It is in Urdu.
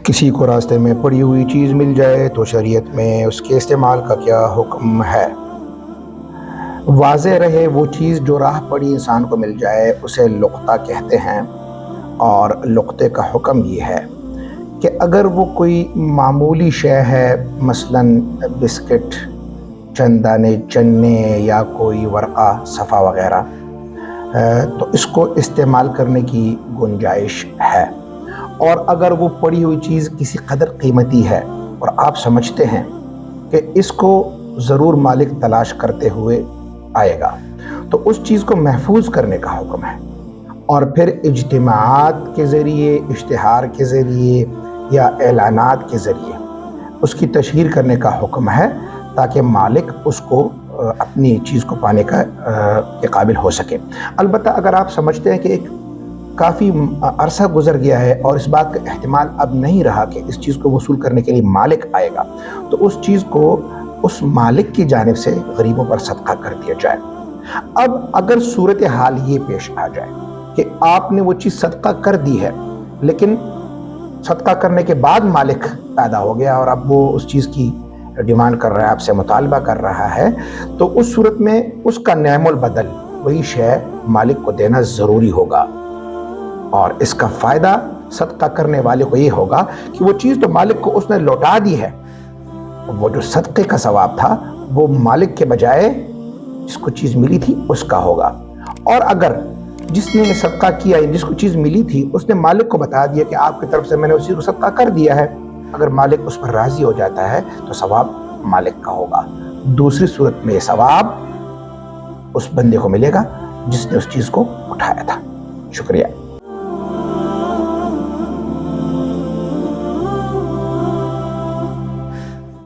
کسی کو راستے میں پڑی ہوئی چیز مل جائے تو شریعت میں اس کے استعمال کا کیا حکم ہے؟ واضح رہے وہ چیز جو راہ پڑی انسان کو مل جائے اسے لقطہ کہتے ہیں، اور لقطے کا حکم یہ ہے کہ اگر وہ کوئی معمولی شے ہے، مثلاً بسکٹ، چند دانے چنے یا کوئی ورقہ صفحہ وغیرہ، تو اس کو استعمال کرنے کی گنجائش ہے۔ اور اگر وہ پڑی ہوئی چیز کسی قدر قیمتی ہے اور آپ سمجھتے ہیں کہ اس کو ضرور مالک تلاش کرتے ہوئے آئے گا، تو اس چیز کو محفوظ کرنے کا حکم ہے، اور پھر اجتماعات کے ذریعے، اشتہار کے ذریعے یا اعلانات کے ذریعے اس کی تشہیر کرنے کا حکم ہے، تاکہ مالک اس کو اپنی چیز کو پانے کے قابل ہو سکے۔ البتہ اگر آپ سمجھتے ہیں کہ ایک کافی عرصہ گزر گیا ہے اور اس بات کا احتمال اب نہیں رہا کہ اس چیز کو وصول کرنے کے لیے مالک آئے گا، تو اس چیز کو اس مالک کی جانب سے غریبوں پر صدقہ کر دیا جائے۔ اب اگر صورتحال یہ پیش آ جائے کہ آپ نے وہ چیز صدقہ کر دی ہے، لیکن صدقہ کرنے کے بعد مالک پیدا ہو گیا اور اب وہ اس چیز کی ڈیمانڈ کر رہا ہے، آپ سے مطالبہ کر رہا ہے، تو اس صورت میں اس کا نعم البدل، وہی شے مالک کو دینا ضروری ہوگا، اور اس کا فائدہ صدقہ کرنے والے کو یہ ہوگا کہ وہ چیز تو مالک کو اس نے لوٹا دی ہے، وہ جو صدقے کا ثواب تھا وہ مالک کے بجائے جس کو چیز ملی تھی اس کا ہوگا۔ اور اگر جس نے صدقہ کیا، جس کو چیز ملی تھی، اس نے مالک کو بتا دیا کہ آپ کی طرف سے میں نے اسی کو صدقہ کر دیا ہے، اگر مالک اس پر راضی ہو جاتا ہے تو ثواب مالک کا ہوگا۔ دوسری صورت میں یہ ثواب اس بندے کو ملے گا جس نے اس چیز کو اٹھایا تھا۔ شکریہ۔